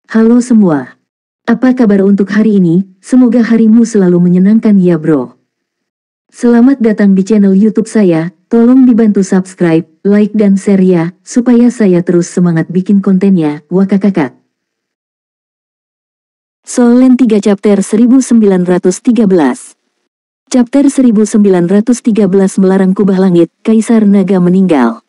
Halo semua. Apa kabar untuk hari ini? Semoga harimu selalu menyenangkan ya bro. Selamat datang di channel YouTube saya. Tolong dibantu subscribe, like dan share ya, supaya saya terus semangat bikin kontennya. Wakakakak. Solen 3 Chapter 1913. Chapter 1913 Melarang Kubah Langit, Kaisar Naga meninggal.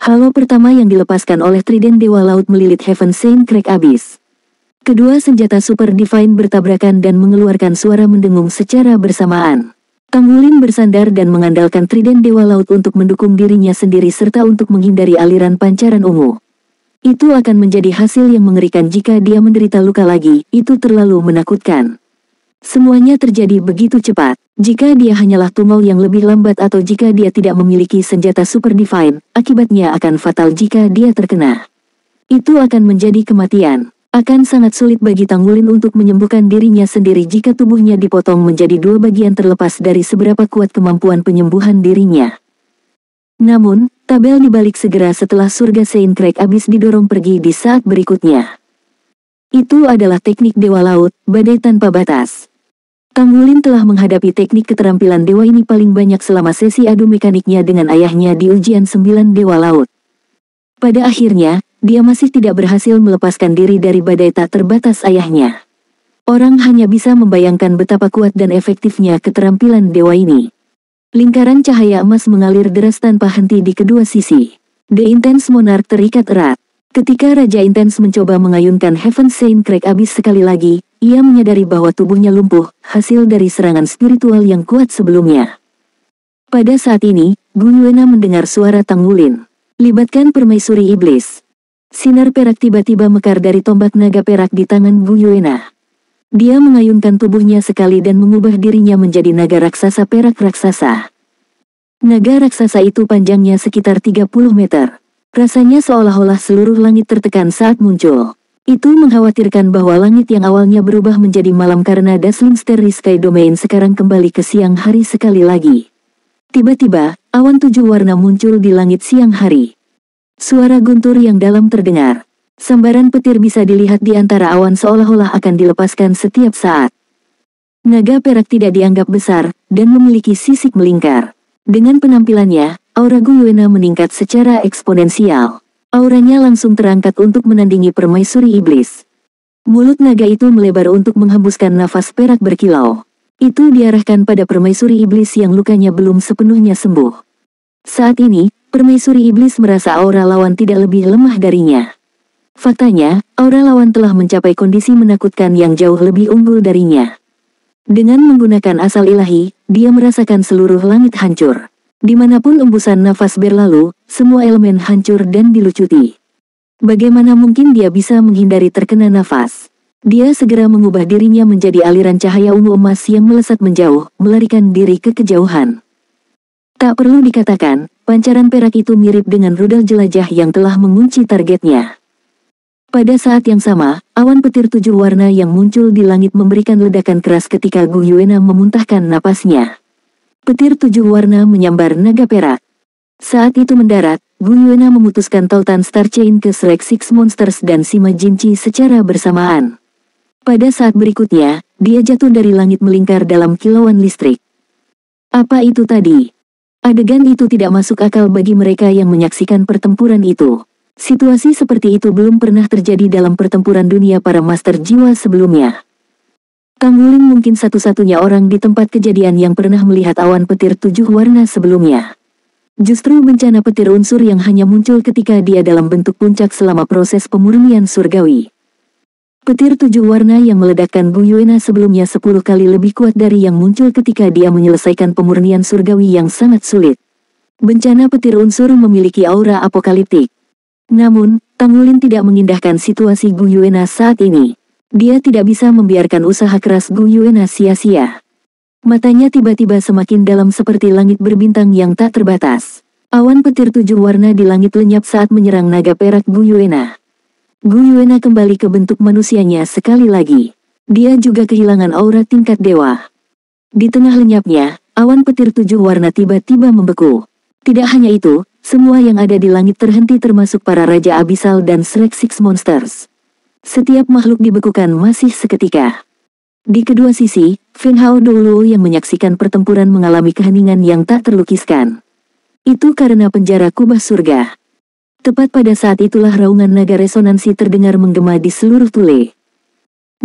Halo pertama yang dilepaskan oleh Trident Dewa Laut melilit Heaven Saint Crack Abyss. Kedua senjata Super Divine bertabrakan dan mengeluarkan suara mendengung secara bersamaan. Tanggulin bersandar dan mengandalkan Trident Dewa Laut untuk mendukung dirinya sendiri serta untuk menghindari aliran pancaran ungu. Itu akan menjadi hasil yang mengerikan jika dia menderita luka lagi, itu terlalu menakutkan. Semuanya terjadi begitu cepat. Jika dia hanyalah tungau yang lebih lambat atau jika dia tidak memiliki senjata Super Divine, akibatnya akan fatal jika dia terkena. Itu akan menjadi kematian. Akan sangat sulit bagi Tanggulin untuk menyembuhkan dirinya sendiri jika tubuhnya dipotong menjadi dua bagian terlepas dari seberapa kuat kemampuan penyembuhan dirinya. Namun, tabel dibalik segera setelah surga Saint Crack Abyss didorong pergi di saat berikutnya. Itu adalah teknik Dewa Laut, badai tanpa batas. Tanggulin telah menghadapi teknik keterampilan dewa ini paling banyak selama sesi adu mekaniknya dengan ayahnya di ujian 9 Dewa Laut. Pada akhirnya, dia masih tidak berhasil melepaskan diri dari badai tak terbatas ayahnya. Orang hanya bisa membayangkan betapa kuat dan efektifnya keterampilan dewa ini. Lingkaran cahaya emas mengalir deras tanpa henti di kedua sisi. The Intense Monarch terikat erat. Ketika Raja Intens mencoba mengayunkan Heaven Saint Crack Abyss sekali lagi, ia menyadari bahwa tubuhnya lumpuh, hasil dari serangan spiritual yang kuat sebelumnya. Pada saat ini, Gu Yuena mendengar suara Tanggulin. Libatkan permaisuri iblis. Sinar perak tiba-tiba mekar dari tombak naga perak di tangan Gu Yuena. Dia mengayunkan tubuhnya sekali dan mengubah dirinya menjadi naga raksasa perak raksasa. Naga raksasa itu panjangnya sekitar 30 meter. Rasanya seolah-olah seluruh langit tertekan saat muncul. Itu mengkhawatirkan bahwa langit yang awalnya berubah menjadi malam karena Dazzling Starry Sky Domain sekarang kembali ke siang hari sekali lagi. Tiba-tiba, awan 7 warna muncul di langit siang hari. Suara guntur yang dalam terdengar. Sambaran petir bisa dilihat di antara awan seolah-olah akan dilepaskan setiap saat. Naga perak tidak dianggap besar, dan memiliki sisik melingkar. Dengan penampilannya, aura Gu Yuena meningkat secara eksponensial. Auranya langsung terangkat untuk menandingi permaisuri iblis. Mulut naga itu melebar untuk menghembuskan nafas perak berkilau. Itu diarahkan pada permaisuri iblis yang lukanya belum sepenuhnya sembuh. Saat ini, permaisuri iblis merasa aura lawan tidak lebih lemah darinya. Faktanya, aura lawan telah mencapai kondisi menakutkan yang jauh lebih unggul darinya. Dengan menggunakan asal ilahi, dia merasakan seluruh langit hancur. Dimanapun embusan nafas berlalu, semua elemen hancur dan dilucuti. Bagaimana mungkin dia bisa menghindari terkena nafas? Dia segera mengubah dirinya menjadi aliran cahaya ungu emas yang melesat menjauh, melarikan diri ke kejauhan. Tak perlu dikatakan, pancaran perak itu mirip dengan rudal jelajah yang telah mengunci targetnya. Pada saat yang sama, awan petir 7 warna yang muncul di langit memberikan ledakan keras ketika Gu Yuena memuntahkan napasnya. Petir 7 warna menyambar naga perak. Saat itu mendarat, Gu Yuena memutuskan tautan Star Chain ke Select Six Monsters dan Sima Jinchi secara bersamaan. Pada saat berikutnya, dia jatuh dari langit melingkar dalam kilauan listrik. Apa itu tadi? Adegan itu tidak masuk akal bagi mereka yang menyaksikan pertempuran itu. Situasi seperti itu belum pernah terjadi dalam pertempuran dunia para master jiwa sebelumnya. Tanggulin mungkin satu-satunya orang di tempat kejadian yang pernah melihat awan petir 7 warna sebelumnya. Justru bencana petir unsur yang hanya muncul ketika dia dalam bentuk puncak selama proses pemurnian surgawi. Petir 7 warna yang meledakkan Gu Yuena sebelumnya 10 kali lebih kuat dari yang muncul ketika dia menyelesaikan pemurnian surgawi yang sangat sulit. Bencana petir unsur memiliki aura apokaliptik. Namun, Tanggulin tidak mengindahkan situasi Gu Yuena saat ini. Dia tidak bisa membiarkan usaha keras Gu Yuena sia-sia. Matanya tiba-tiba semakin dalam seperti langit berbintang yang tak terbatas. Awan petir 7 warna di langit lenyap saat menyerang naga perak Gu Yuena. Gu Yuena kembali ke bentuk manusianya sekali lagi. Dia juga kehilangan aura tingkat dewa. Di tengah lenyapnya, awan petir 7 warna tiba-tiba membeku. Tidak hanya itu, semua yang ada di langit terhenti termasuk para Raja Abyssal dan Select Six Monsters. Setiap makhluk dibekukan masih seketika. Di kedua sisi, Feng Hao Doulo yang menyaksikan pertempuran mengalami keheningan yang tak terlukiskan. Itu karena penjara kubah surga. Tepat pada saat itulah raungan naga resonansi terdengar menggema di seluruh Tule.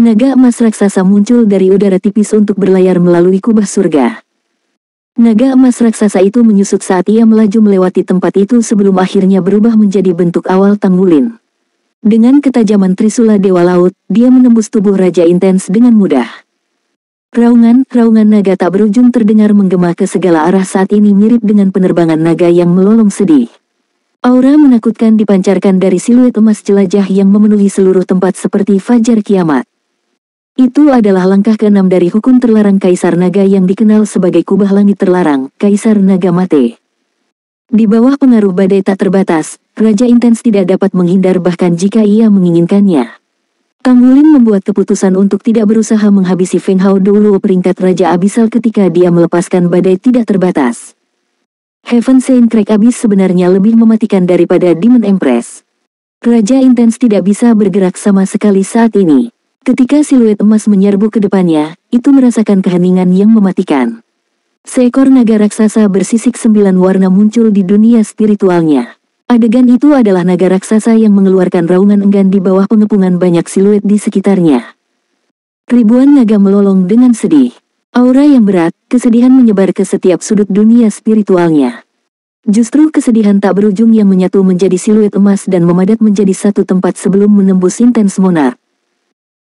Naga emas raksasa muncul dari udara tipis untuk berlayar melalui kubah surga. Naga emas raksasa itu menyusut saat ia melaju melewati tempat itu sebelum akhirnya berubah menjadi bentuk awal Tanggulin. Dengan ketajaman Trisula Dewa Laut, dia menembus tubuh Raja Intens dengan mudah. Raungan naga tak berujung terdengar menggema ke segala arah saat ini mirip dengan penerbangan naga yang melolong sedih. Aura menakutkan dipancarkan dari siluet emas jelajah yang memenuhi seluruh tempat seperti fajar kiamat. Itu adalah langkah ke-6 dari hukum terlarang Kaisar Naga yang dikenal sebagai kubah langit terlarang, Kaisar Naga Mate. Di bawah pengaruh badai tak terbatas, Raja Intens tidak dapat menghindar bahkan jika ia menginginkannya. Tanggulin membuat keputusan untuk tidak berusaha menghabisi Feng Hao Doulo peringkat Raja Abisal ketika dia melepaskan badai tidak terbatas. Heaven Saint Crack Abyss sebenarnya lebih mematikan daripada Demon Empress. Raja Intens tidak bisa bergerak sama sekali saat ini. Ketika siluet emas menyerbu ke depannya, itu merasakan keheningan yang mematikan. Seekor naga raksasa bersisik 9 warna muncul di dunia spiritualnya. Adegan itu adalah naga raksasa yang mengeluarkan raungan enggan di bawah pengepungan banyak siluet di sekitarnya. Ribuan naga melolong dengan sedih. Aura yang berat, kesedihan menyebar ke setiap sudut dunia spiritualnya. Justru kesedihan tak berujung yang menyatu menjadi siluet emas dan memadat menjadi satu tempat sebelum menembus Intens Monarch.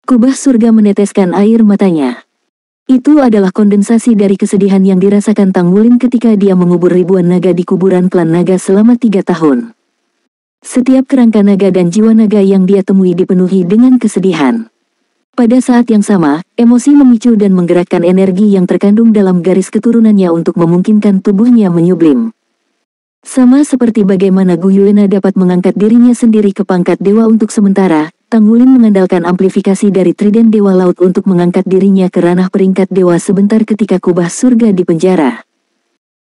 Kubah surga meneteskan air matanya. Itu adalah kondensasi dari kesedihan yang dirasakan Tanggulin ketika dia mengubur ribuan naga di kuburan klan naga selama 3 tahun. Setiap kerangka naga dan jiwa naga yang dia temui dipenuhi dengan kesedihan. Pada saat yang sama, emosi memicu dan menggerakkan energi yang terkandung dalam garis keturunannya untuk memungkinkan tubuhnya menyublim. Sama seperti bagaimana Gu Yuena dapat mengangkat dirinya sendiri ke pangkat dewa untuk sementara, Tanggulin mengandalkan amplifikasi dari Trident Dewa Laut untuk mengangkat dirinya ke ranah peringkat dewa sebentar ketika kubah surga di penjara.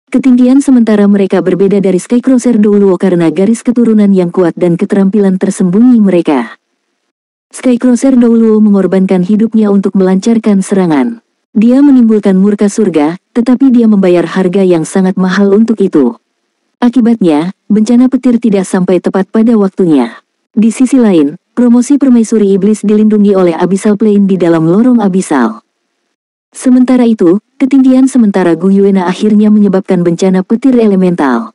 Ketinggian sementara mereka berbeda dari Skycrosser Doulo karena garis keturunan yang kuat dan keterampilan tersembunyi mereka. Skycrosser Doulo mengorbankan hidupnya untuk melancarkan serangan. Dia menimbulkan murka surga, tetapi dia membayar harga yang sangat mahal untuk itu. Akibatnya, bencana petir tidak sampai tepat pada waktunya. Di sisi lain, promosi permaisuri iblis dilindungi oleh Abyssal Plane di dalam lorong Abyssal. Sementara itu, ketinggian sementara Gu Yuena akhirnya menyebabkan bencana petir elemental.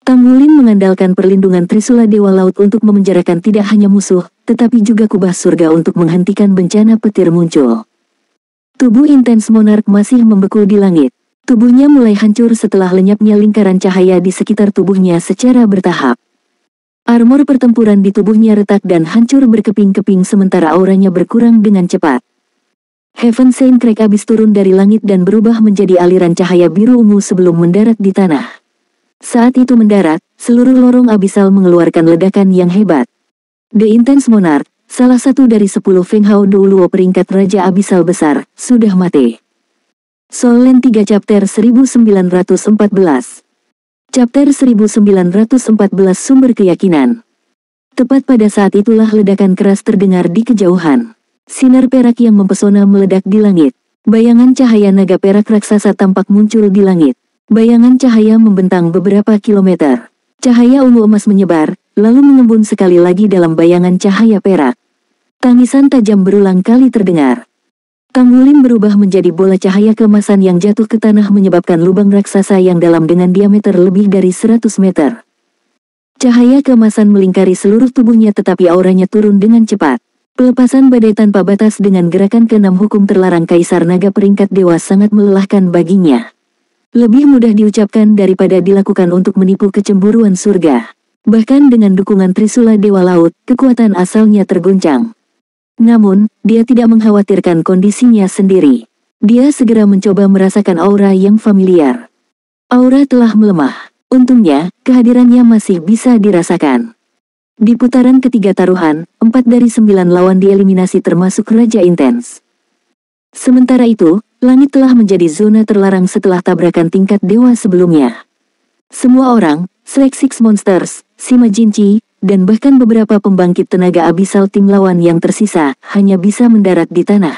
Tanggulin mengandalkan perlindungan Trisula Dewa Laut untuk memenjarakan tidak hanya musuh, tetapi juga kubah surga untuk menghentikan bencana petir muncul. Tubuh Intens Monarch masih membeku di langit. Tubuhnya mulai hancur setelah lenyapnya lingkaran cahaya di sekitar tubuhnya secara bertahap. Armor pertempuran di tubuhnya retak dan hancur berkeping-keping sementara auranya berkurang dengan cepat. Heaven Saint Crack Abyss turun dari langit dan berubah menjadi aliran cahaya biru ungu sebelum mendarat di tanah. Saat itu mendarat, seluruh lorong Abyssal mengeluarkan ledakan yang hebat. The Intens Monarch, salah satu dari 10 Feng Hao Doulo peringkat Raja Abyssal besar, sudah mati. Soul Land 3 Chapter 1914. Chapter 1914 Sumber Keyakinan. Tepat pada saat itulah ledakan keras terdengar di kejauhan. Sinar perak yang mempesona meledak di langit. Bayangan cahaya naga perak raksasa tampak muncul di langit. Bayangan cahaya membentang beberapa kilometer. Cahaya ungu emas menyebar, lalu mengembun sekali lagi dalam bayangan cahaya perak. Tangisan tajam berulang kali terdengar. Tanggulin berubah menjadi bola cahaya keemasan yang jatuh ke tanah menyebabkan lubang raksasa yang dalam dengan diameter lebih dari 100 meter. Cahaya keemasan melingkari seluruh tubuhnya tetapi auranya turun dengan cepat. Pelepasan badai tanpa batas dengan gerakan ke-6 hukum terlarang Kaisar Naga peringkat dewa sangat melelahkan baginya. Lebih mudah diucapkan daripada dilakukan untuk menipu kecemburuan surga. Bahkan dengan dukungan Trisula Dewa Laut, kekuatan asalnya terguncang. Namun, dia tidak mengkhawatirkan kondisinya sendiri. Dia segera mencoba merasakan aura yang familiar. Aura telah melemah. Untungnya, kehadirannya masih bisa dirasakan. Di putaran ketiga taruhan, 4 dari 9 lawan dieliminasi termasuk Raja Intens. Sementara itu, langit telah menjadi zona terlarang setelah tabrakan tingkat dewa sebelumnya. Semua orang, Select Six Monsters, Sima Jinchi, dan bahkan beberapa pembangkit tenaga abisal tim lawan yang tersisa, hanya bisa mendarat di tanah.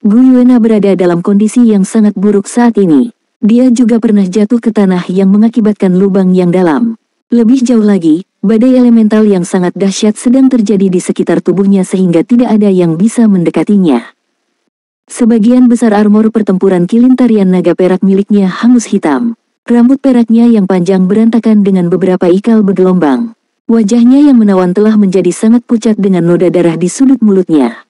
Gu Yuena berada dalam kondisi yang sangat buruk saat ini. Dia juga pernah jatuh ke tanah yang mengakibatkan lubang yang dalam. Lebih jauh lagi, badai elemental yang sangat dahsyat sedang terjadi di sekitar tubuhnya sehingga tidak ada yang bisa mendekatinya. Sebagian besar armor pertempuran kilin tarian naga perak miliknya hangus hitam. Rambut peraknya yang panjang berantakan dengan beberapa ikal bergelombang. Wajahnya yang menawan telah menjadi sangat pucat dengan noda darah di sudut mulutnya.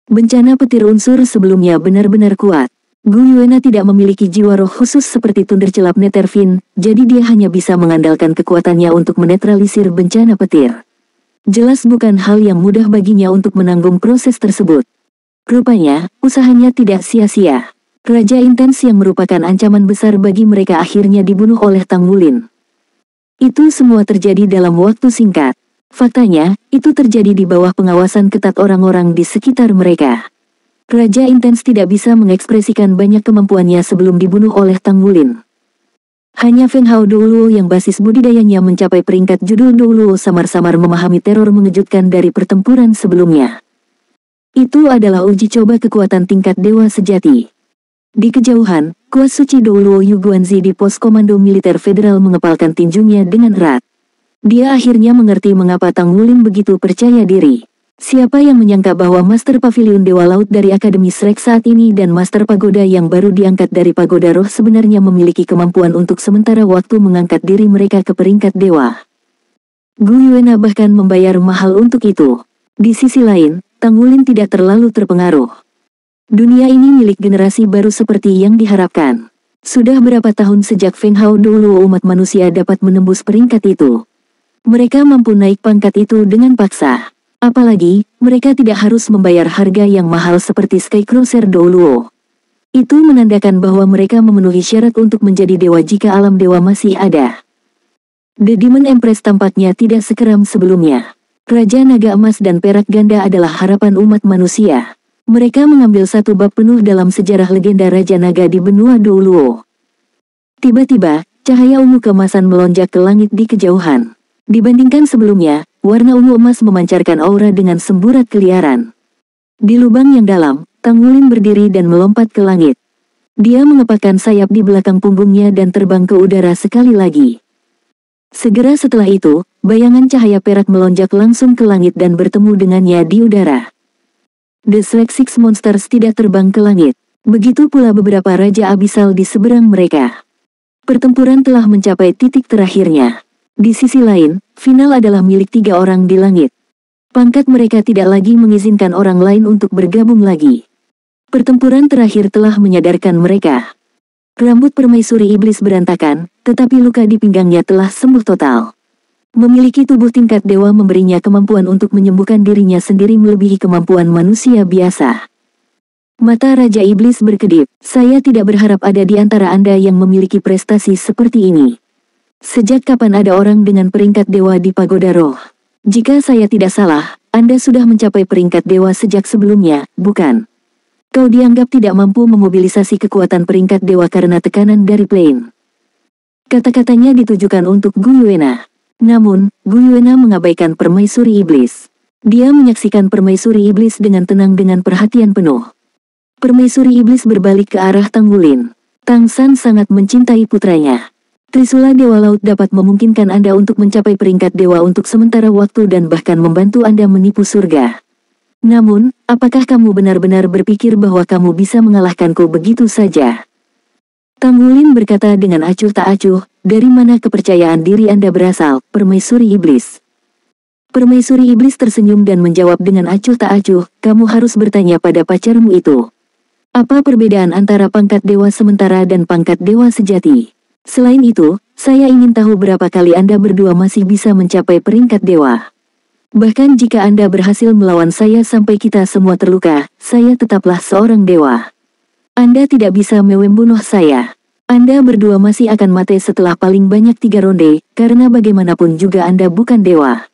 Bencana petir unsur sebelumnya benar-benar kuat. Gu Yuena tidak memiliki jiwa roh khusus seperti Thundercelap Netherfin, jadi dia hanya bisa mengandalkan kekuatannya untuk menetralisir bencana petir. Jelas bukan hal yang mudah baginya untuk menanggung proses tersebut. Rupanya, usahanya tidak sia-sia. Raja Intens yang merupakan ancaman besar bagi mereka akhirnya dibunuh oleh Tang Wulin. Itu semua terjadi dalam waktu singkat. Faktanya, itu terjadi di bawah pengawasan ketat orang-orang di sekitar mereka. Raja Intens tidak bisa mengekspresikan banyak kemampuannya sebelum dibunuh oleh Tang Wulin. Hanya Feng Hao Douluo yang basis budidayanya mencapai peringkat judul Douluo samar-samar memahami teror mengejutkan dari pertempuran sebelumnya. Itu adalah uji coba kekuatan tingkat dewa sejati. Di kejauhan, kuas suci Douluo Yu Guanzi di pos komando militer federal mengepalkan tinjunya dengan erat. Dia akhirnya mengerti mengapa Tang Wulin begitu percaya diri. Siapa yang menyangka bahwa Master Pavilion Dewa Laut dari Akademi Shrek saat ini dan Master Pagoda yang baru diangkat dari Pagoda Roh sebenarnya memiliki kemampuan untuk sementara waktu mengangkat diri mereka ke peringkat dewa. Gu Yuena bahkan membayar mahal untuk itu. Di sisi lain, Tang Wulin tidak terlalu terpengaruh. Dunia ini milik generasi baru seperti yang diharapkan. Sudah berapa tahun sejak Feng Hao Douluo umat manusia dapat menembus peringkat itu. Mereka mampu naik pangkat itu dengan paksa. Apalagi, mereka tidak harus membayar harga yang mahal seperti Skycrossers Douluo. Itu menandakan bahwa mereka memenuhi syarat untuk menjadi dewa jika alam dewa masih ada. The Demon Empress tampaknya tidak sekeram sebelumnya. Raja Naga Emas dan Perak Ganda adalah harapan umat manusia. Mereka mengambil satu bab penuh dalam sejarah legenda Raja Naga di benua Douluo. Tiba-tiba, cahaya ungu keemasan melonjak ke langit di kejauhan. Dibandingkan sebelumnya, warna ungu emas memancarkan aura dengan semburat keliaran. Di lubang yang dalam, Tang Wulin berdiri dan melompat ke langit. Dia mengepakkan sayap di belakang punggungnya dan terbang ke udara sekali lagi. Segera setelah itu, bayangan cahaya perak melonjak langsung ke langit dan bertemu dengannya di udara. The Shrek Six Monsters tidak terbang ke langit. Begitu pula beberapa raja abisal di seberang mereka. Pertempuran telah mencapai titik terakhirnya. Di sisi lain, final adalah milik 3 orang di langit. Pangkat mereka tidak lagi mengizinkan orang lain untuk bergabung lagi. Pertempuran terakhir telah menyadarkan mereka. Rambut permaisuri iblis berantakan, tetapi luka di pinggangnya telah sembuh total. Memiliki tubuh tingkat dewa memberinya kemampuan untuk menyembuhkan dirinya sendiri melebihi kemampuan manusia biasa. Mata Raja Iblis berkedip, saya tidak berharap ada di antara Anda yang memiliki prestasi seperti ini. Sejak kapan ada orang dengan peringkat dewa di Pagoda Roh? Jika saya tidak salah, Anda sudah mencapai peringkat dewa sejak sebelumnya, bukan? Kau dianggap tidak mampu memobilisasi kekuatan peringkat dewa karena tekanan dari plane. Kata-katanya ditujukan untuk Gu Yuena. Namun, Gu Yuena mengabaikan permaisuri iblis. Dia menyaksikan permaisuri iblis dengan tenang dengan perhatian penuh. Permaisuri iblis berbalik ke arah Tang Wulin. Tang San sangat mencintai putranya. Trisula Dewa Laut dapat memungkinkan Anda untuk mencapai peringkat dewa untuk sementara waktu dan bahkan membantu Anda menipu surga. Namun, apakah kamu benar-benar berpikir bahwa kamu bisa mengalahkanku begitu saja? Tang Wulin berkata dengan acuh tak acuh, dari mana kepercayaan diri Anda berasal, permaisuri iblis? Permaisuri iblis tersenyum dan menjawab dengan acuh tak acuh, kamu harus bertanya pada pacarmu itu. Apa perbedaan antara pangkat dewa sementara dan pangkat dewa sejati? Selain itu, saya ingin tahu berapa kali Anda berdua masih bisa mencapai peringkat dewa. Bahkan jika Anda berhasil melawan saya sampai kita semua terluka, saya tetaplah seorang dewa. Anda tidak bisa membunuh saya. Anda berdua masih akan mati setelah paling banyak 3 ronde, karena bagaimanapun juga Anda bukan dewa.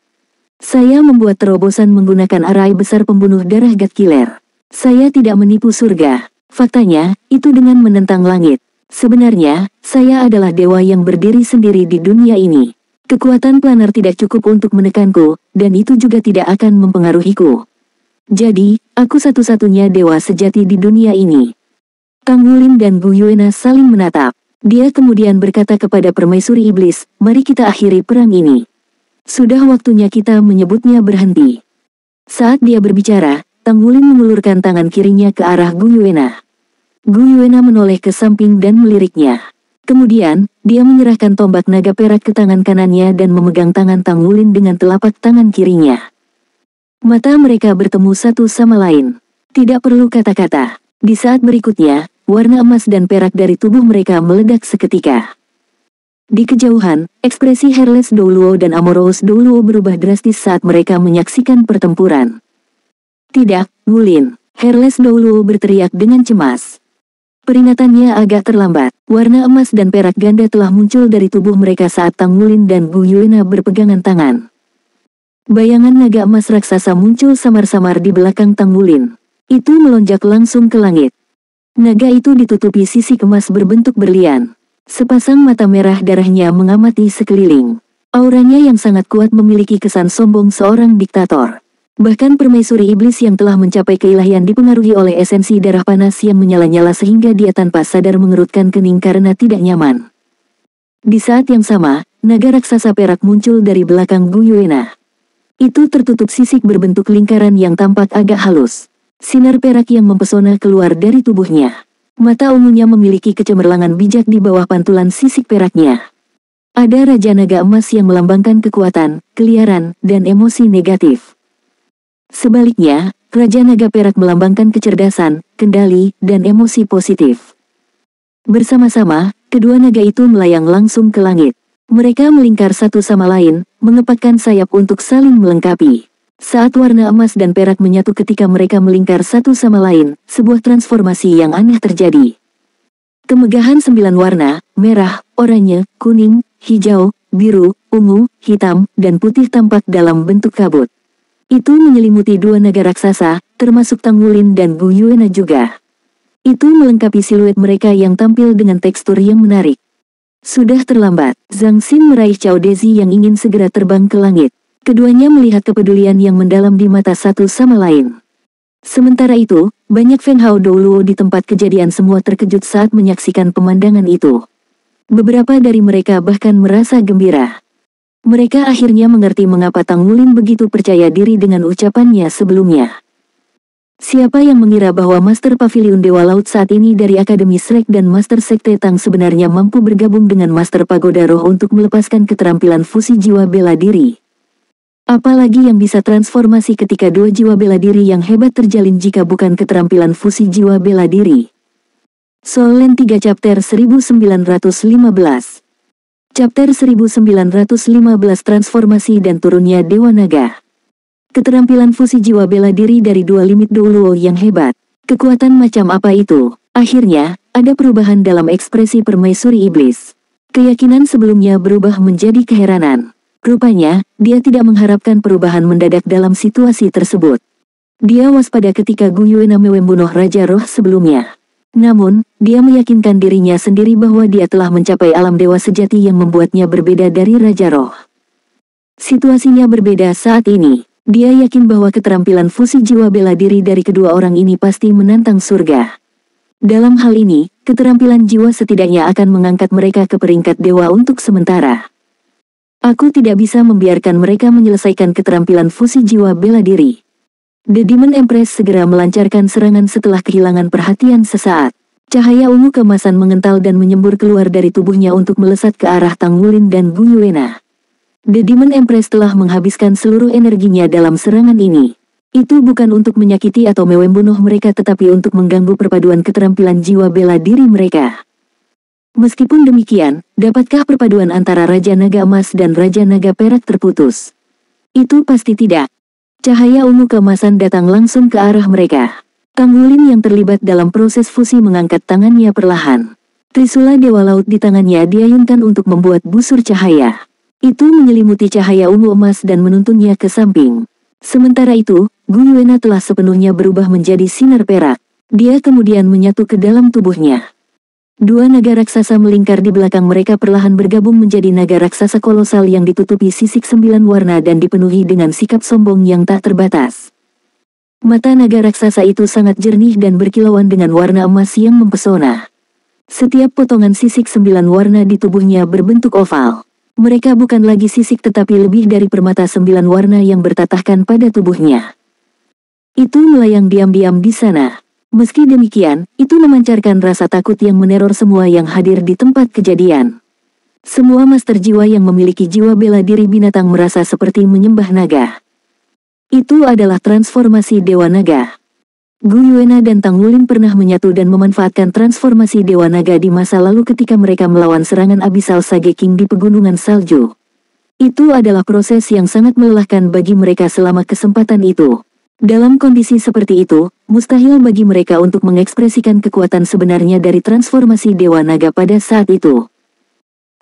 Saya membuat terobosan menggunakan arai besar pembunuh darah God Killer. Saya tidak menipu surga. Faktanya, itu dengan menentang langit. Sebenarnya, saya adalah dewa yang berdiri sendiri di dunia ini. Kekuatan planar tidak cukup untuk menekanku, dan itu juga tidak akan mempengaruhiku. Jadi, aku satu-satunya dewa sejati di dunia ini. Tang Wulin dan Gu Yuena saling menatap. Dia kemudian berkata kepada permaisuri iblis, mari kita akhiri perang ini. Sudah waktunya kita menyebutnya berhenti. Saat dia berbicara, Tang Wulin mengulurkan tangan kirinya ke arah Gu Yuena. Gu Yuena menoleh ke samping dan meliriknya. Kemudian, dia menyerahkan tombak naga perak ke tangan kanannya dan memegang tangan Tang Wulin dengan telapak tangan kirinya. Mata mereka bertemu satu sama lain. Tidak perlu kata-kata. Di saat berikutnya, warna emas dan perak dari tubuh mereka meledak seketika. Di kejauhan, ekspresi Herles Douluo dan Amorous Douluo berubah drastis saat mereka menyaksikan pertempuran. Tidak, Wulin, Herles Douluo berteriak dengan cemas. Peringatannya agak terlambat. Warna emas dan perak ganda telah muncul dari tubuh mereka saat Tang Wulin dan Gu Yuena berpegangan tangan. Bayangan naga emas raksasa muncul samar-samar di belakang Tang Wulin. Itu melonjak langsung ke langit. Naga itu ditutupi sisik emas berbentuk berlian. Sepasang mata merah darahnya mengamati sekeliling. Auranya yang sangat kuat memiliki kesan sombong seorang diktator. Bahkan permaisuri iblis yang telah mencapai keilahian dipengaruhi oleh esensi darah panas yang menyala-nyala sehingga dia tanpa sadar mengerutkan kening karena tidak nyaman. Di saat yang sama, naga raksasa perak muncul dari belakang Gu Yuena. Itu tertutup sisik berbentuk lingkaran yang tampak agak halus. Sinar perak yang mempesona keluar dari tubuhnya. Mata ungunya memiliki kecemerlangan bijak di bawah pantulan sisik peraknya. Ada Raja Naga Emas yang melambangkan kekuatan, keliaran, dan emosi negatif. Sebaliknya, Raja Naga Perak melambangkan kecerdasan, kendali, dan emosi positif. Bersama-sama, kedua naga itu melayang langsung ke langit. Mereka melingkar satu sama lain, mengepakkan sayap untuk saling melengkapi. Saat warna emas dan perak menyatu ketika mereka melingkar satu sama lain, sebuah transformasi yang aneh terjadi. Kemegahan 9 warna, merah, oranye, kuning, hijau, biru, ungu, hitam, dan putih tampak dalam bentuk kabut. Itu menyelimuti dua naga raksasa, termasuk Tang Wulin dan Gu Yuena juga. Itu melengkapi siluet mereka yang tampil dengan tekstur yang menarik. Sudah terlambat, Zhang Xin meraih Cao Dezi yang ingin segera terbang ke langit. Keduanya melihat kepedulian yang mendalam di mata satu sama lain. Sementara itu, banyak Feng Hao Douluo di tempat kejadian semua terkejut saat menyaksikan pemandangan itu. Beberapa dari mereka bahkan merasa gembira. Mereka akhirnya mengerti mengapa Tang Wulin begitu percaya diri dengan ucapannya sebelumnya. Siapa yang mengira bahwa Master Pavilion Dewa Laut saat ini dari Akademi Shrek dan Master Sekte Tang sebenarnya mampu bergabung dengan Master Pagoda Roh untuk melepaskan keterampilan fusi jiwa bela diri. Apalagi yang bisa transformasi ketika dua jiwa bela diri yang hebat terjalin jika bukan keterampilan fusi jiwa bela diri. Soul Land 3 Chapter 1915 Chapter 1915 Transformasi dan Turunnya Dewa Naga. Keterampilan fusi jiwa bela diri dari dua limit Douluo yang hebat. Kekuatan macam apa itu? Akhirnya, ada perubahan dalam ekspresi permaisuri iblis. Keyakinan sebelumnya berubah menjadi keheranan. Rupanya, dia tidak mengharapkan perubahan mendadak dalam situasi tersebut. Dia waspada ketika Gu Yuena membunuh Raja Roh sebelumnya. Namun, dia meyakinkan dirinya sendiri bahwa dia telah mencapai alam dewa sejati yang membuatnya berbeda dari Raja Roh. Situasinya berbeda saat ini. Dia yakin bahwa keterampilan fusi jiwa bela diri dari kedua orang ini pasti menantang surga. Dalam hal ini, keterampilan jiwa setidaknya akan mengangkat mereka ke peringkat dewa untuk sementara. Aku tidak bisa membiarkan mereka menyelesaikan keterampilan fusi jiwa bela diri. The Demon Empress segera melancarkan serangan setelah kehilangan perhatian sesaat. Cahaya ungu keemasan mengental dan menyembur keluar dari tubuhnya untuk melesat ke arah Tang Wulin dan Gu Yuena. The Demon Empress telah menghabiskan seluruh energinya dalam serangan ini. Itu bukan untuk menyakiti atau membunuh mereka tetapi untuk mengganggu perpaduan keterampilan jiwa bela diri mereka. Meskipun demikian, dapatkah perpaduan antara Raja Naga Emas dan Raja Naga Perak terputus? Itu pasti tidak. Cahaya ungu keemasan datang langsung ke arah mereka. Tang Wulin yang terlibat dalam proses fusi mengangkat tangannya perlahan. Trisula Dewa Laut di tangannya diayunkan untuk membuat busur cahaya. Itu menyelimuti cahaya ungu emas dan menuntunnya ke samping. Sementara itu, Gu Yuena telah sepenuhnya berubah menjadi sinar perak. Dia kemudian menyatu ke dalam tubuhnya. Dua naga raksasa melingkar di belakang mereka perlahan bergabung menjadi naga raksasa kolosal yang ditutupi sisik 9 warna dan dipenuhi dengan sikap sombong yang tak terbatas. Mata naga raksasa itu sangat jernih dan berkilauan dengan warna emas yang mempesona. Setiap potongan sisik 9 warna di tubuhnya berbentuk oval. Mereka bukan lagi sisik tetapi lebih dari permata 9 warna yang bertatahkan pada tubuhnya. Itu melayang diam-diam di sana. Meski demikian, itu memancarkan rasa takut yang meneror semua yang hadir di tempat kejadian. Semua master jiwa yang memiliki jiwa bela diri binatang merasa seperti menyembah naga. Itu adalah transformasi Dewa Naga. Gu Yuena dan Tang Wulin pernah menyatu dan memanfaatkan transformasi Dewa Naga di masa lalu ketika mereka melawan serangan Abyssal Sage King di Pegunungan Salju. Itu adalah proses yang sangat melelahkan bagi mereka selama kesempatan itu. Dalam kondisi seperti itu, mustahil bagi mereka untuk mengekspresikan kekuatan sebenarnya dari transformasi Dewa Naga pada saat itu.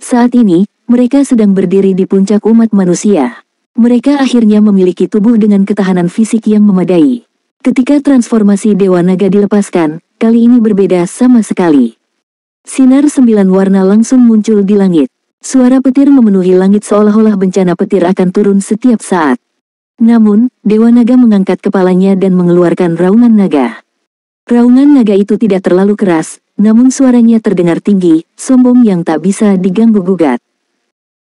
Saat ini, mereka sedang berdiri di puncak umat manusia. Mereka akhirnya memiliki tubuh dengan ketahanan fisik yang memadai. Ketika transformasi Dewa Naga dilepaskan, kali ini berbeda sama sekali. Sinar 9 warna langsung muncul di langit. Suara petir memenuhi langit seolah-olah bencana petir akan turun setiap saat. Namun, Dewa Naga mengangkat kepalanya dan mengeluarkan raungan naga. Raungan naga itu tidak terlalu keras, namun suaranya terdengar tinggi, sombong yang tak bisa diganggu-gugat.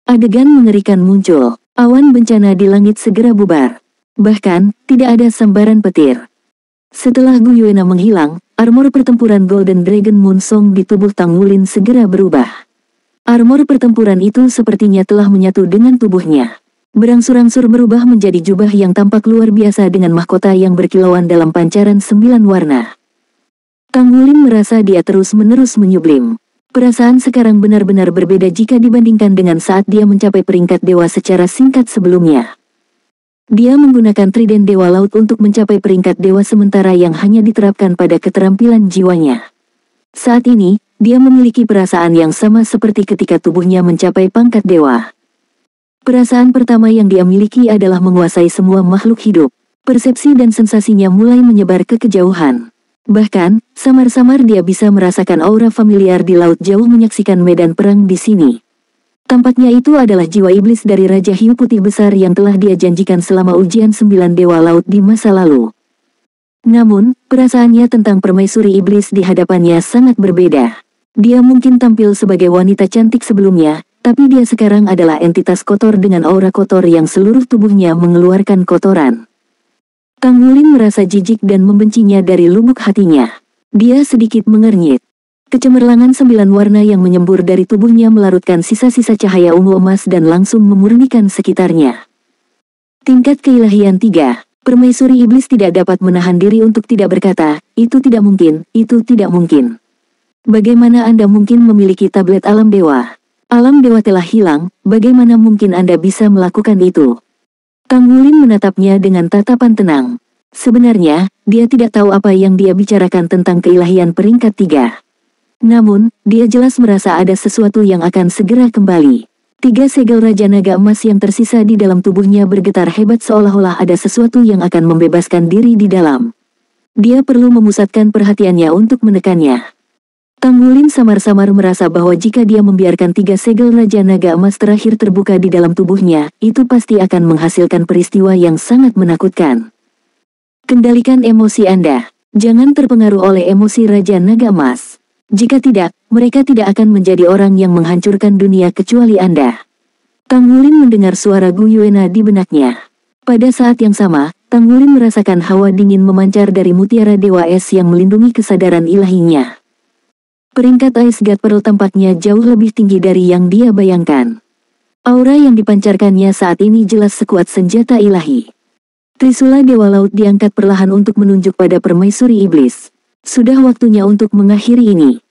Adegan mengerikan muncul, awan bencana di langit segera bubar. Bahkan, tidak ada sambaran petir. Setelah Gu Yuena menghilang, armor pertempuran Golden Dragon Moon Song di tubuh Tang Wulin segera berubah. Armor pertempuran itu sepertinya telah menyatu dengan tubuhnya. Berangsur-angsur berubah menjadi jubah yang tampak luar biasa dengan mahkota yang berkilauan dalam pancaran 9 warna. Tang Wulin merasa dia terus-menerus menyublim. Perasaan sekarang benar-benar berbeda jika dibandingkan dengan saat dia mencapai peringkat dewa secara singkat sebelumnya. Dia menggunakan trident Dewa Laut untuk mencapai peringkat dewa sementara yang hanya diterapkan pada keterampilan jiwanya. Saat ini, dia memiliki perasaan yang sama seperti ketika tubuhnya mencapai pangkat dewa. Perasaan pertama yang dia miliki adalah menguasai semua makhluk hidup. Persepsi dan sensasinya mulai menyebar ke kejauhan. Bahkan, samar-samar dia bisa merasakan aura familiar di laut jauh menyaksikan medan perang di sini. Tampaknya itu adalah jiwa iblis dari Raja Hiu Putih Besar yang telah dia janjikan selama ujian 9 Dewa Laut di masa lalu. Namun, perasaannya tentang permaisuri iblis di hadapannya sangat berbeda. Dia mungkin tampil sebagai wanita cantik sebelumnya, tapi dia sekarang adalah entitas kotor dengan aura kotor yang seluruh tubuhnya mengeluarkan kotoran. Tang Wulin merasa jijik dan membencinya dari lubuk hatinya. Dia sedikit mengernyit. Kecemerlangan 9 warna yang menyembur dari tubuhnya melarutkan sisa-sisa cahaya ungu emas dan langsung memurnikan sekitarnya. Tingkat keilahian 3, permaisuri iblis tidak dapat menahan diri untuk tidak berkata, itu tidak mungkin, itu tidak mungkin. Bagaimana Anda mungkin memiliki tablet alam dewa? Alam dewa telah hilang, bagaimana mungkin Anda bisa melakukan itu? Tang Wulin menatapnya dengan tatapan tenang. Sebenarnya, dia tidak tahu apa yang dia bicarakan tentang keilahian peringkat 3. Namun, dia jelas merasa ada sesuatu yang akan segera kembali. 3 segel Raja Naga Emas yang tersisa di dalam tubuhnya bergetar hebat seolah-olah ada sesuatu yang akan membebaskan diri di dalam. Dia perlu memusatkan perhatiannya untuk menekannya. Tang Wulin samar-samar merasa bahwa jika dia membiarkan 3 segel Raja Naga Emas terakhir terbuka di dalam tubuhnya, itu pasti akan menghasilkan peristiwa yang sangat menakutkan. Kendalikan emosi Anda. Jangan terpengaruh oleh emosi Raja Naga Emas. Jika tidak, mereka tidak akan menjadi orang yang menghancurkan dunia kecuali Anda. Tang Wulin mendengar suara Gu Yuena di benaknya. Pada saat yang sama, Tang Wulin merasakan hawa dingin memancar dari mutiara Dewa Es yang melindungi kesadaran ilahinya. Peringkat Ice God Pearl tampaknya jauh lebih tinggi dari yang dia bayangkan. Aura yang dipancarkannya saat ini jelas sekuat senjata ilahi. Trisula Dewa Laut diangkat perlahan untuk menunjuk pada permaisuri iblis. Sudah waktunya untuk mengakhiri ini.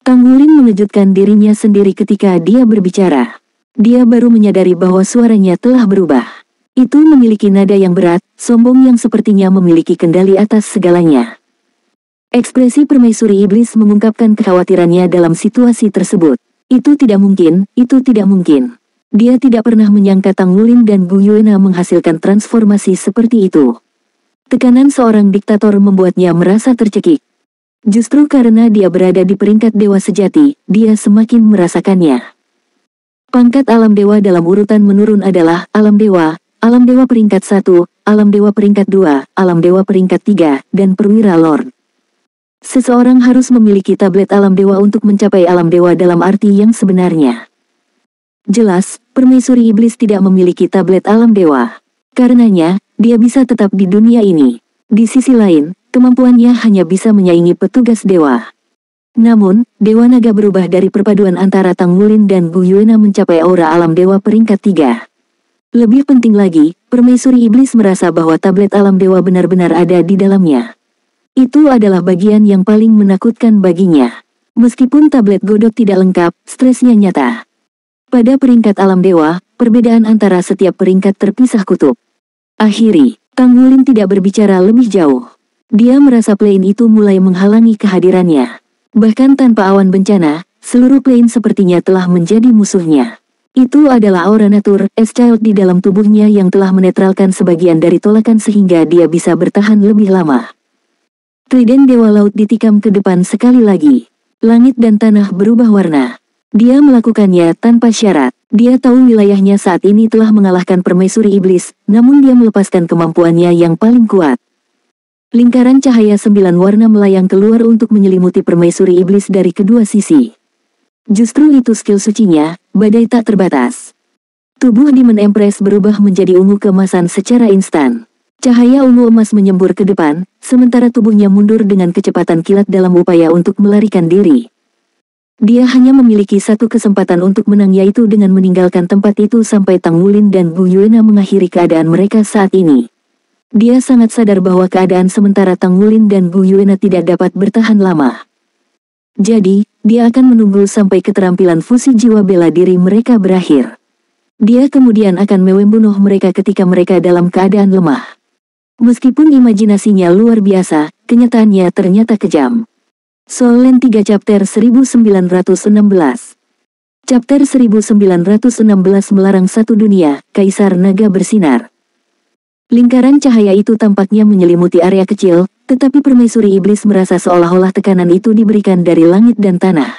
Tang Wulin mengejutkan dirinya sendiri ketika dia berbicara. Dia baru menyadari bahwa suaranya telah berubah. Itu memiliki nada yang berat, sombong yang sepertinya memiliki kendali atas segalanya. Ekspresi permaisuri iblis mengungkapkan kekhawatirannya dalam situasi tersebut. Itu tidak mungkin, itu tidak mungkin. Dia tidak pernah menyangka Tang Wulin dan Gu Yuena menghasilkan transformasi seperti itu. Tekanan seorang diktator membuatnya merasa tercekik. Justru karena dia berada di peringkat dewa sejati, dia semakin merasakannya. Pangkat alam dewa dalam urutan menurun adalah alam dewa peringkat 1, alam dewa peringkat 2, alam dewa peringkat 3, dan perwira lord. Seseorang harus memiliki tablet alam dewa untuk mencapai alam dewa dalam arti yang sebenarnya. Jelas, permaisuri iblis tidak memiliki tablet alam dewa. Karenanya, dia bisa tetap di dunia ini. Di sisi lain, kemampuannya hanya bisa menyaingi petugas dewa. Namun, Dewa Naga berubah dari perpaduan antara Tang Wulin dan Bu Yuena mencapai aura alam dewa peringkat 3. Lebih penting lagi, permaisuri iblis merasa bahwa tablet alam dewa benar-benar ada di dalamnya. Itu adalah bagian yang paling menakutkan baginya. Meskipun tablet Godot tidak lengkap, stresnya nyata. Pada peringkat alam dewa, perbedaan antara setiap peringkat terpisah kutub. Akhiri, Tang Wulin tidak berbicara lebih jauh. Dia merasa plane itu mulai menghalangi kehadirannya. Bahkan tanpa awan bencana, seluruh plane sepertinya telah menjadi musuhnya. Itu adalah aura natur, S-Child di dalam tubuhnya yang telah menetralkan sebagian dari tolakan sehingga dia bisa bertahan lebih lama. Trident Dewa Laut ditikam ke depan sekali lagi. Langit dan tanah berubah warna. Dia melakukannya tanpa syarat. Dia tahu wilayahnya saat ini telah mengalahkan permaisuri iblis, namun dia melepaskan kemampuannya yang paling kuat. Lingkaran cahaya 9 warna melayang keluar untuk menyelimuti permaisuri iblis dari kedua sisi. Justru itu skill sucinya, badai tak terbatas. Tubuh Demon Empress berubah menjadi ungu keemasan secara instan. Cahaya ungu emas menyembur ke depan, sementara tubuhnya mundur dengan kecepatan kilat dalam upaya untuk melarikan diri. Dia hanya memiliki satu kesempatan untuk menang, yaitu dengan meninggalkan tempat itu sampai Tang Wulin dan Bu Yuena mengakhiri keadaan mereka saat ini. Dia sangat sadar bahwa keadaan sementara Tang Wulin dan Bu Yuena tidak dapat bertahan lama. Jadi, dia akan menunggu sampai keterampilan fusi jiwa bela diri mereka berakhir. Dia kemudian akan membunuh mereka ketika mereka dalam keadaan lemah. Meskipun imajinasinya luar biasa, kenyataannya ternyata kejam. Soul Land 3 Chapter 1916. Chapter 1916 Melarang Satu Dunia, Kaisar Naga Bersinar. Lingkaran cahaya itu tampaknya menyelimuti area kecil, tetapi permaisuri iblis merasa seolah-olah tekanan itu diberikan dari langit dan tanah.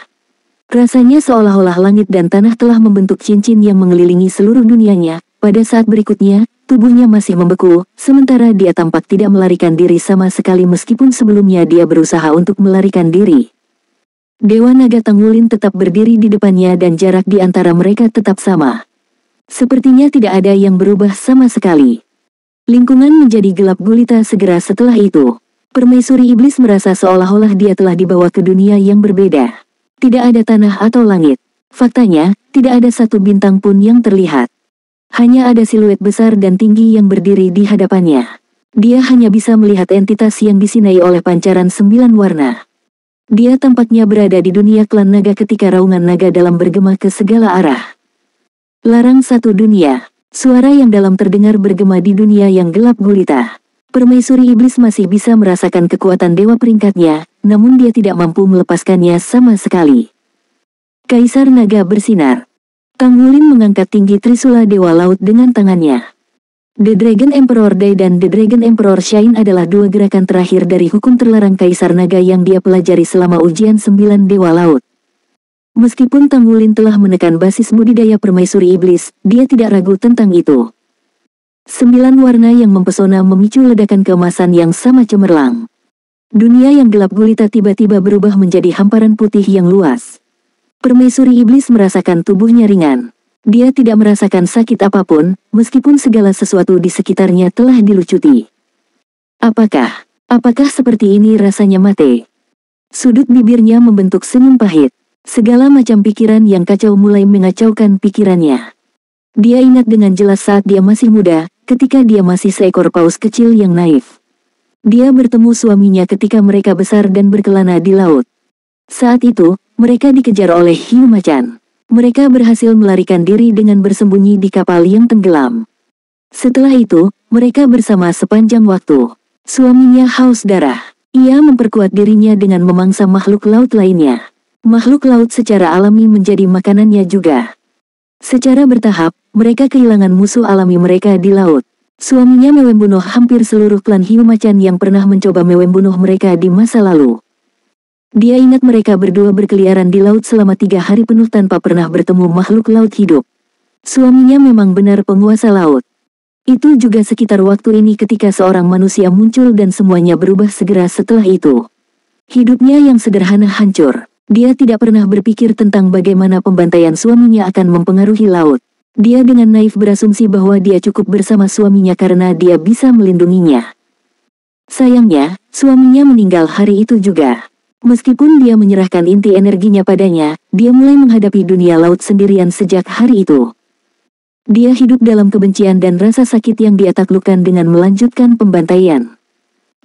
Rasanya seolah-olah langit dan tanah telah membentuk cincin yang mengelilingi seluruh dunianya. Pada saat berikutnya, tubuhnya masih membeku, sementara dia tampak tidak melarikan diri sama sekali meskipun sebelumnya dia berusaha untuk melarikan diri. Dewa Naga Tang Wulin tetap berdiri di depannya dan jarak di antara mereka tetap sama. Sepertinya tidak ada yang berubah sama sekali. Lingkungan menjadi gelap gulita segera setelah itu. Permaisuri iblis merasa seolah-olah dia telah dibawa ke dunia yang berbeda. Tidak ada tanah atau langit. Faktanya, tidak ada satu bintang pun yang terlihat. Hanya ada siluet besar dan tinggi yang berdiri di hadapannya. Dia hanya bisa melihat entitas yang disinai oleh pancaran 9 warna. Dia tampaknya berada di dunia klan naga ketika raungan naga dalam bergema ke segala arah. Larang satu dunia. Suara yang dalam terdengar bergema di dunia yang gelap gulita. Permaisuri iblis masih bisa merasakan kekuatan dewa peringkatnya, namun dia tidak mampu melepaskannya sama sekali. Kaisar Naga Bersinar. Tang Wulin mengangkat tinggi Trisula Dewa Laut dengan tangannya. The Dragon Emperor Dai dan The Dragon Emperor Shine adalah dua gerakan terakhir dari hukum terlarang Kaisar Naga yang dia pelajari selama ujian 9 Dewa Laut. Meskipun Tang Wulin telah menekan basis budidaya permaisuri iblis, dia tidak ragu tentang itu. 9 warna yang mempesona memicu ledakan keemasan yang sama cemerlang. Dunia yang gelap gulita tiba-tiba berubah menjadi hamparan putih yang luas. Permaisuri iblis merasakan tubuhnya ringan. Dia tidak merasakan sakit apapun, meskipun segala sesuatu di sekitarnya telah dilucuti. Apakah seperti ini rasanya mate? Sudut bibirnya membentuk senyum pahit. Segala macam pikiran yang kacau mulai mengacaukan pikirannya. Dia ingat dengan jelas saat dia masih muda, ketika dia masih seekor paus kecil yang naif. Dia bertemu suaminya ketika mereka besar dan berkelana di laut. Saat itu, mereka dikejar oleh hiu macan. Mereka berhasil melarikan diri dengan bersembunyi di kapal yang tenggelam. Setelah itu, mereka bersama sepanjang waktu. Suaminya haus darah. Ia memperkuat dirinya dengan memangsa makhluk laut lainnya. Makhluk laut secara alami menjadi makanannya juga. Secara bertahap, mereka kehilangan musuh alami mereka di laut. Suaminya membunuh hampir seluruh klan hiu macan yang pernah mencoba membunuh mereka di masa lalu. Dia ingat mereka berdua berkeliaran di laut selama 3 hari penuh tanpa pernah bertemu makhluk laut hidup. Suaminya memang benar penguasa laut. Itu juga sekitar waktu ini ketika seorang manusia muncul dan semuanya berubah segera setelah itu. Hidupnya yang sederhana hancur. Dia tidak pernah berpikir tentang bagaimana pembantaian suaminya akan mempengaruhi laut. Dia dengan naif berasumsi bahwa dia cukup bersama suaminya karena dia bisa melindunginya. Sayangnya, suaminya meninggal hari itu juga. Meskipun dia menyerahkan inti energinya padanya, dia mulai menghadapi dunia laut sendirian sejak hari itu. Dia hidup dalam kebencian dan rasa sakit yang dia taklukkan dengan melanjutkan pembantaian.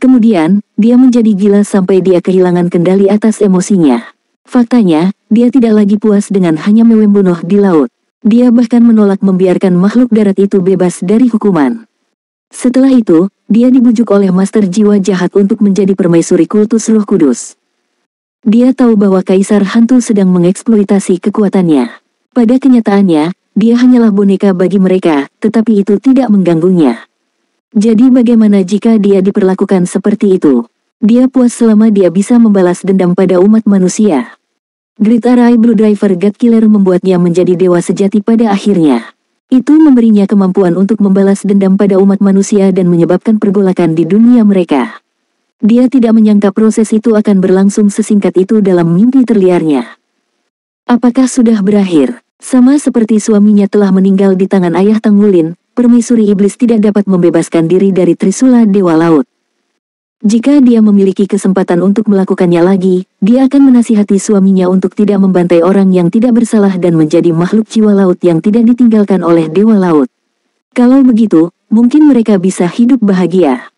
Kemudian, dia menjadi gila sampai dia kehilangan kendali atas emosinya. Faktanya, dia tidak lagi puas dengan hanya membunuh di laut. Dia bahkan menolak membiarkan makhluk darat itu bebas dari hukuman. Setelah itu, dia dibujuk oleh Master Jiwa Jahat untuk menjadi permaisuri kultus Roh Kudus. Dia tahu bahwa Kaisar Hantu sedang mengeksploitasi kekuatannya. Pada kenyataannya, dia hanyalah boneka bagi mereka, tetapi itu tidak mengganggunya. Jadi bagaimana jika dia diperlakukan seperti itu? Dia puas selama dia bisa membalas dendam pada umat manusia. Great Arai Blue Driver God Killer membuatnya menjadi dewa sejati pada akhirnya. Itu memberinya kemampuan untuk membalas dendam pada umat manusia dan menyebabkan pergolakan di dunia mereka. Dia tidak menyangka proses itu akan berlangsung sesingkat itu dalam mimpi terliarnya. Apakah sudah berakhir? Sama seperti suaminya telah meninggal di tangan ayah Tanggulin, permaisuri iblis tidak dapat membebaskan diri dari Trisula Dewa Laut. Jika dia memiliki kesempatan untuk melakukannya lagi, dia akan menasihati suaminya untuk tidak membantai orang yang tidak bersalah dan menjadi makhluk jiwa laut yang tidak ditinggalkan oleh Dewa Laut. Kalau begitu, mungkin mereka bisa hidup bahagia.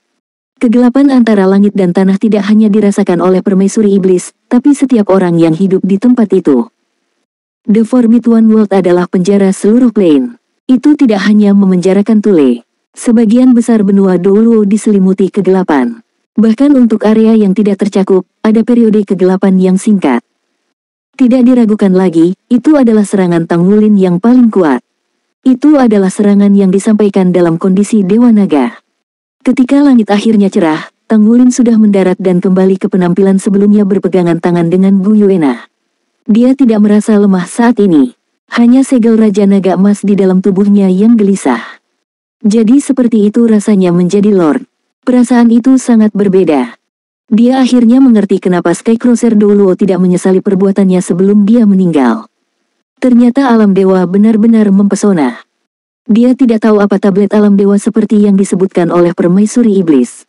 Kegelapan antara langit dan tanah tidak hanya dirasakan oleh permaisuri iblis, tapi setiap orang yang hidup di tempat itu. The Forbidden One World adalah penjara seluruh plane. Itu tidak hanya memenjarakan Tule. Sebagian besar benua Douluo diselimuti kegelapan. Bahkan untuk area yang tidak tercakup, ada periode kegelapan yang singkat. Tidak diragukan lagi, itu adalah serangan Tanggulin yang paling kuat. Itu adalah serangan yang disampaikan dalam kondisi Dewa Naga. Ketika langit akhirnya cerah, Tanggulin sudah mendarat dan kembali ke penampilan sebelumnya berpegangan tangan dengan Bu Yuena. Dia tidak merasa lemah saat ini. Hanya segel Raja Naga Emas di dalam tubuhnya yang gelisah. Jadi seperti itu rasanya menjadi Lord. Perasaan itu sangat berbeda. Dia akhirnya mengerti kenapa Skycrosser Douluo tidak menyesali perbuatannya sebelum dia meninggal. Ternyata alam dewa benar-benar mempesona. Dia tidak tahu apa tablet alam dewa seperti yang disebutkan oleh permaisuri iblis.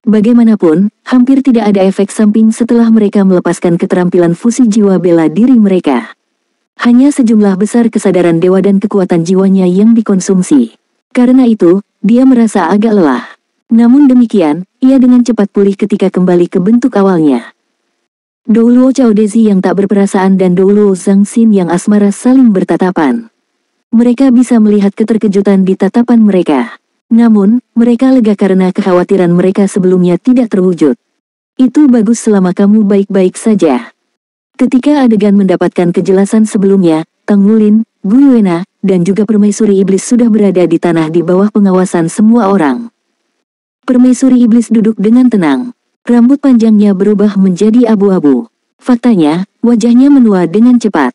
Bagaimanapun, hampir tidak ada efek samping setelah mereka melepaskan keterampilan fusi jiwa bela diri mereka. Hanya sejumlah besar kesadaran dewa dan kekuatan jiwanya yang dikonsumsi. Karena itu, dia merasa agak lelah. Namun demikian, ia dengan cepat pulih ketika kembali ke bentuk awalnya. Douluo Chaodezi yang tak berperasaan dan Douluo Zhangxin yang asmara saling bertatapan. Mereka bisa melihat keterkejutan di tatapan mereka. Namun, mereka lega karena kekhawatiran mereka sebelumnya tidak terwujud. Itu bagus selama kamu baik-baik saja. Ketika adegan mendapatkan kejelasan sebelumnya, Tanggulin, Bu Yuena, dan juga permaisuri iblis sudah berada di tanah di bawah pengawasan semua orang. Permaisuri iblis duduk dengan tenang. Rambut panjangnya berubah menjadi abu-abu. Faktanya, wajahnya menua dengan cepat.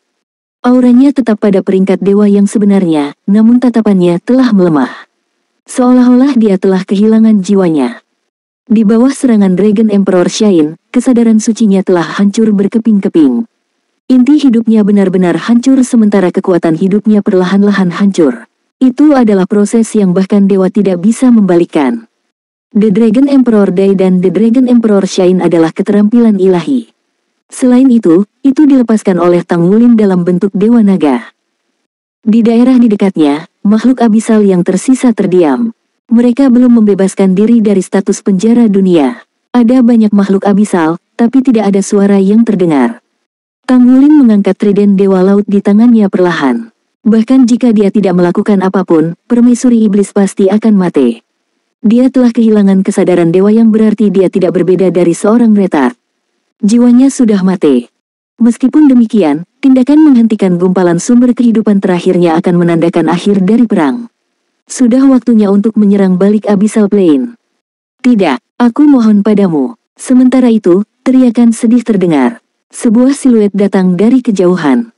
Auranya tetap pada peringkat dewa yang sebenarnya, namun tatapannya telah melemah. Seolah-olah dia telah kehilangan jiwanya. Di bawah serangan Dragon Emperor Shine, kesadaran sucinya telah hancur berkeping-keping. Inti hidupnya benar-benar hancur sementara kekuatan hidupnya perlahan-lahan hancur. Itu adalah proses yang bahkan dewa tidak bisa membalikkan. The Dragon Emperor Dai dan The Dragon Emperor Shine adalah keterampilan ilahi. Selain itu dilepaskan oleh Tanggulin dalam bentuk Dewa Naga. Di daerah di dekatnya, makhluk abisal yang tersisa terdiam. Mereka belum membebaskan diri dari status penjara dunia. Ada banyak makhluk abisal, tapi tidak ada suara yang terdengar. Tanggulin mengangkat trident Dewa Laut di tangannya perlahan. Bahkan jika dia tidak melakukan apapun, permaisuri iblis pasti akan mati. Dia telah kehilangan kesadaran dewa yang berarti dia tidak berbeda dari seorang retard. Jiwanya sudah mati. Meskipun demikian, tindakan menghentikan gumpalan sumber kehidupan terakhirnya akan menandakan akhir dari perang. Sudah waktunya untuk menyerang balik Abyssal Plane. Tidak, aku mohon padamu. Sementara itu, Teriakan sedih terdengar. Sebuah siluet datang dari kejauhan.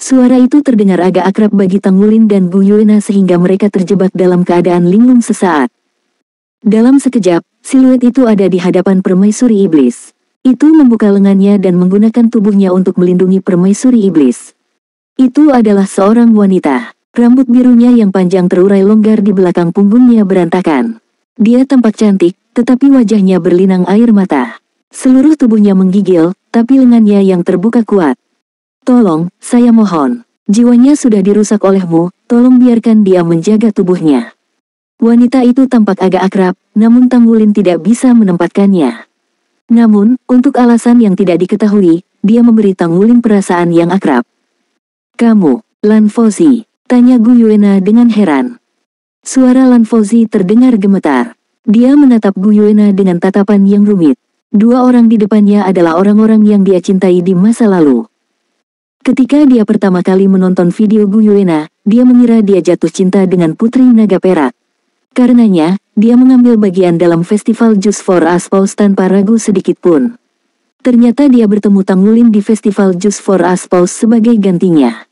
Suara itu terdengar agak akrab bagi Tang Wulin dan Bu Yuena sehingga mereka terjebak dalam keadaan linglung sesaat. Dalam sekejap, siluet itu ada di hadapan permaisuri iblis. Itu membuka lengannya dan menggunakan tubuhnya untuk melindungi permaisuri iblis. Itu adalah seorang wanita. Rambut birunya yang panjang terurai longgar di belakang punggungnya berantakan. Dia tampak cantik, tetapi wajahnya berlinang air mata. Seluruh tubuhnya menggigil, tapi lengannya yang terbuka kuat. Tolong, saya mohon. Jiwanya sudah dirusak olehmu, tolong biarkan dia menjaga tubuhnya. Wanita itu tampak agak akrab, namun Tang Wulin tidak bisa menempatkannya. Namun, untuk alasan yang tidak diketahui, dia memberi Tang Wulin perasaan yang akrab. Kamu, Lan Fauzi, tanya Gu Yuena dengan heran. Suara Lan Fauzi terdengar gemetar. Dia menatap Gu Yuena dengan tatapan yang rumit. Dua orang di depannya adalah orang-orang yang dia cintai di masa lalu. Ketika dia pertama kali menonton video Gu Yuena, dia mengira dia jatuh cinta dengan Putri Naga Perak. Karenanya, dia mengambil bagian dalam festival Just for Aspause tanpa ragu sedikit pun. Ternyata dia bertemu Tang Wulin di festival Just for Aspause sebagai gantinya.